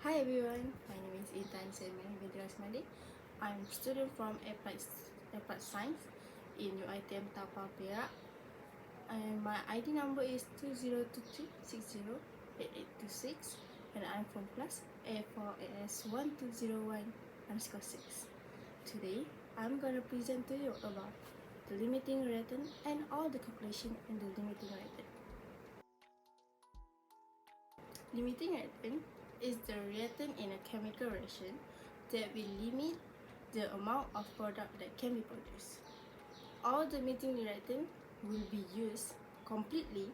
Hi everyone, my name is INTAN and NORASMADI. I'm a student from Applied Science in UITM Tapal Perak, and my ID number is 2023608826, and I'm from class A4AS1201_6. Today, I'm gonna present to you about the limiting reactant and all the calculation in the limiting reactant. Limiting reactant is the reactant in a chemical reaction that will limit the amount of product that can be produced. All the limiting reactant will be used completely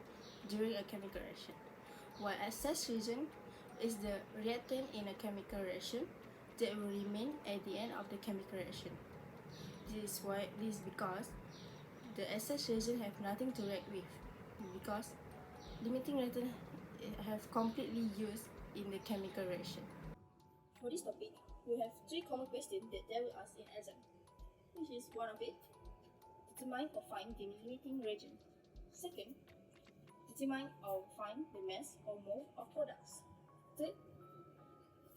during a chemical reaction, while excess reagent is the reactant in a chemical reaction that will remain at the end of the chemical reaction. This is because the excess reagent have nothing to react with, because limiting reactant have completely used in the chemical reaction. For this topic, we have three common questions that they will ask in exam, which is one of it, determine or find the limiting reagent. Second, determine or find the mass or mole of products. Third,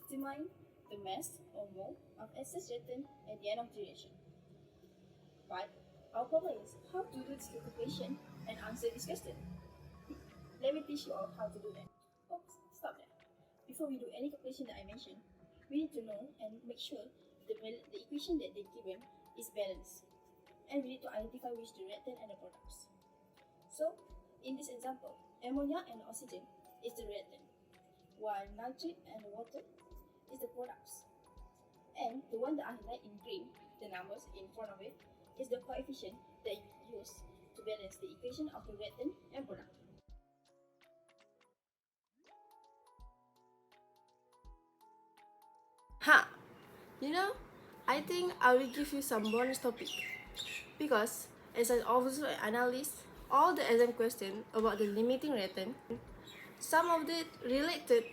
determine the mass or mole of excess reactant at the end of the reaction. But our problem is how to do this calculation and answer this question. Let me teach you all how to do that. Oops, stop there. Before we do any calculation that I mentioned, we need to know and make sure the equation that they're given is balanced. And we need to identify which the reactant and the products. So, in this example, ammonia and oxygen is the reactant, while nitrate and water is the products. And the one that I highlight in green, the numbers in front of it, is the coefficient that you use to balance the equation of the reactant and product. I think I will give you some bonus topic, because as an officer analyst, all the exam questions about the limiting reactant, some of it related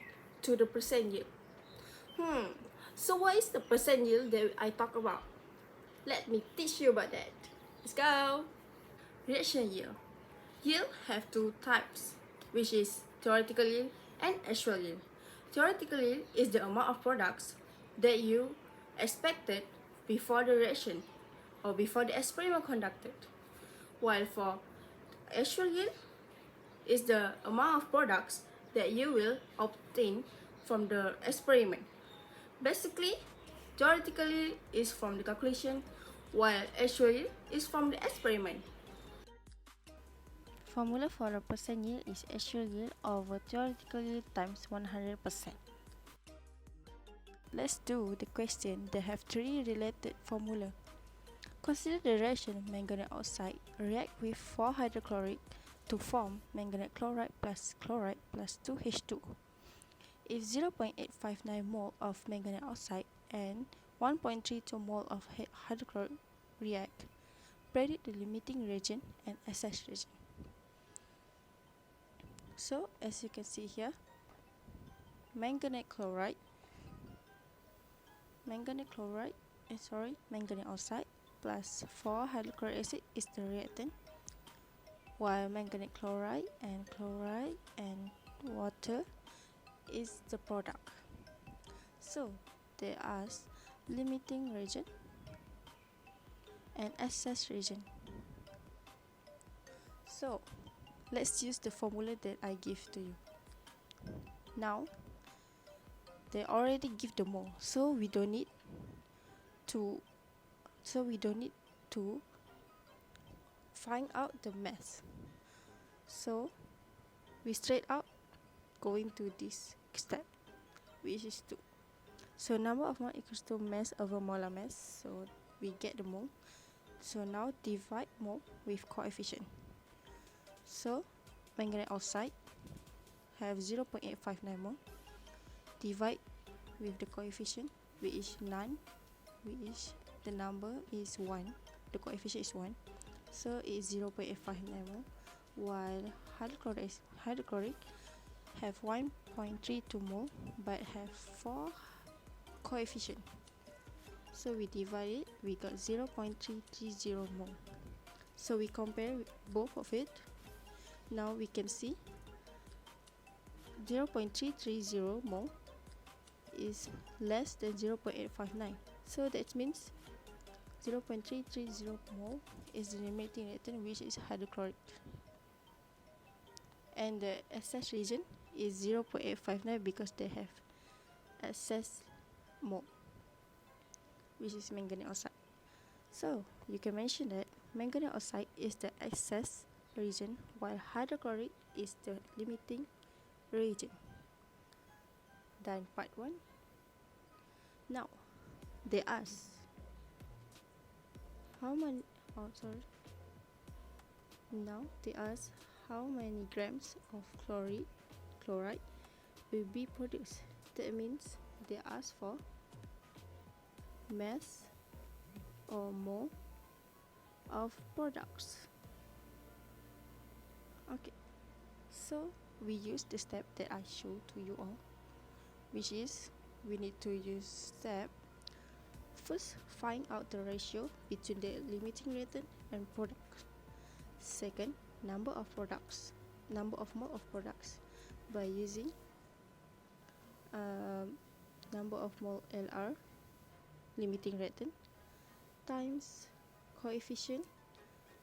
to the percent yield. So what is the percent yield that I talk about? Let me teach you about that. Let's go! Reaction yield. Yield have two types, which is theoretical yield and actual yield. Theoretical yield is the amount of products that you expected before the reaction or before the experiment conducted, while for actual yield is the amount of products that you will obtain from the experiment. Basically, theoretical yield is from the calculation, while actual yield is from the experiment. Formula for a percent yield is actual yield over theoretical yield times 100%. Let's do the question that have three related formula. Consider the reaction manganese oxide react with 4 hydrochloric to form manganese chloride plus 2H2. If 0.859 mole of manganese oxide and 1.32 mole of hydrochloric react, predict the limiting reagent and excess reagent. So as you can see here, manganese oxide plus 4 hydrochloric acid is the reactant, while manganese chloride and water is the product. So they ask limiting reagent and excess reagent. So let's use the formula that I give to you. Now they already give the mole, so we don't need to find out the mass. So we straight out going to this step, which is 2. So number of mole equals to mass over molar mass, so we get the mole. So now divide mole with coefficient. So manganese oxide have 0.859 mole, divide with the coefficient, which is none, which the number is 1, the coefficient is 1, so it's 0.859 mole, while hydrochloric have 1.32 mole but have 4 coefficient, so we divide it, we got 0.330 mole. So we compare both of it. Now we can see 0.330 mole is less than 0.859. So that means 0.330 mole is the limiting reactant, which is hydrochloric. And the excess region is 0.859 because they have excess mole, which is manganese oxide. So you can mention that manganese oxide is the excess region while hydrochloric is the limiting region. Done part 1. Now they ask now they ask how many grams of chloride will be produced. That means they ask for mass or mole of products. Okay, so we use the step that I showed to you all, which is we need to use step first, find out the ratio between the limiting reactant and product. Second, number of mole of products by using number of mole LR, limiting reactant, times coefficient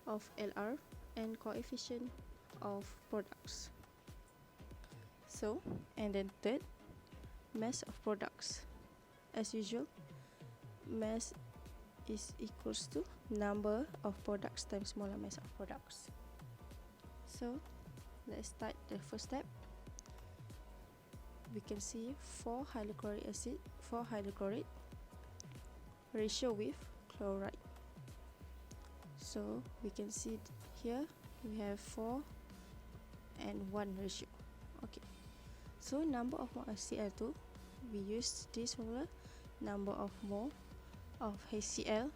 of LR and coefficient of products. So, and then third, mass of products. As usual, mass is equals to number of products times molar mass of products. So let's start the first step. We can see 4 hydrochloric acid, 4 hydrochlorate ratio with chloride. So we can see here we have 4 and 1 ratio. Okay, so number of mole of Cl2, we use this formula, number of mole of HCl.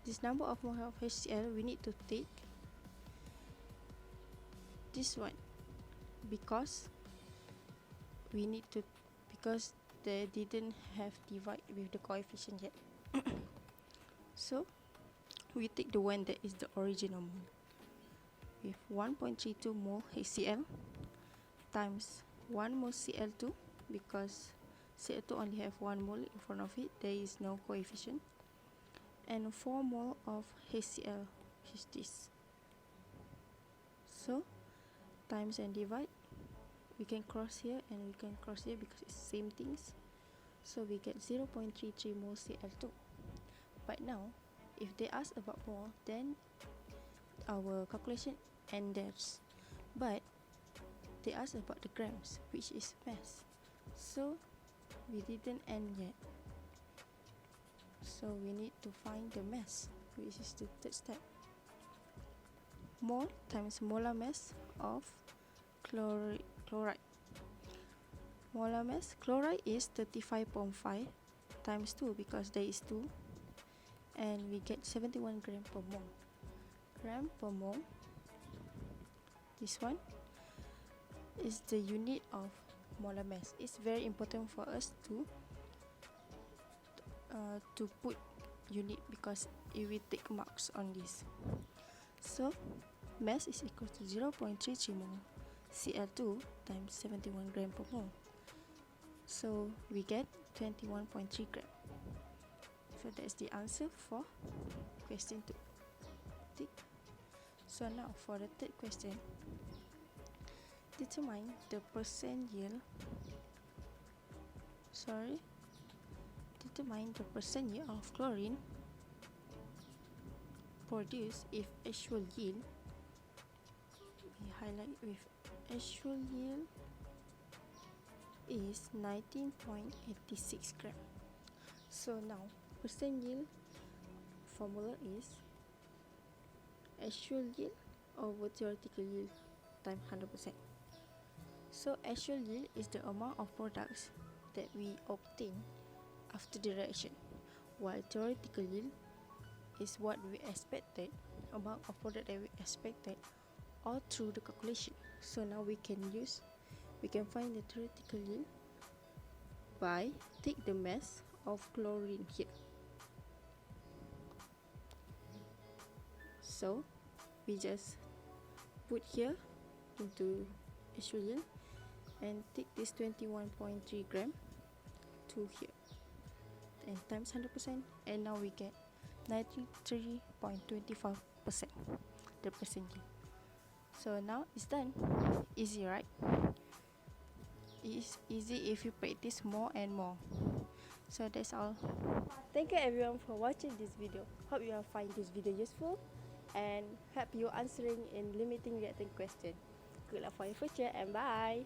This number of mole of HCl we need to take this one because they didn't have divide with the coefficient yet. So we take the one that is the original mole with 1.32 mole HCl times 1 mole Cl2, because Cl2 only have 1 mole in front of it, there is no coefficient, and 4 mole of HCl, which is this. So times and divide, we can cross here and we can cross here because it's same things, so we get 0.33 mole Cl2. But now if they ask about mole, then our calculation ends, but they ask about the grams, which is mass, so we didn't end yet. So we need to find the mass, which is the third step. Mole times molar mass of chloride. Molar mass, chloride is 35.5 times 2 because there is 2, and we get 71 gram per mole. Gram per mole, this one is the unit of molar mass. It's very important for us to put unit because it will take marks on this. So mass is equal to 0.33 mole Cl2 times 71 gram per mole. So we get 21.3 gram. So that's the answer for question 2. Tick. So now for the third question, determine the percent yield. Determine the percent yield of chlorine produced if actual yield, we highlight with actual yield is 19.86 gram. So now percent yield formula is actual yield over theoretical yield times 100%. So actual yield is the amount of products that we obtain after the reaction, while theoretical yield is what we expected, amount of product that we expected all through the calculation. So now we can find the theoretical yield by take the mass of chlorine here. So we just put here into actual yield and take this 21.3 gram 2 here and times 100%, and now we get 93.25% the percentage. So now it's done. Easy, right? It's easy if you practice more and more. So that's all. Thank you everyone for watching this video. Hope you will find this video useful and help you answering in limiting reactant question. Good luck for your future and bye.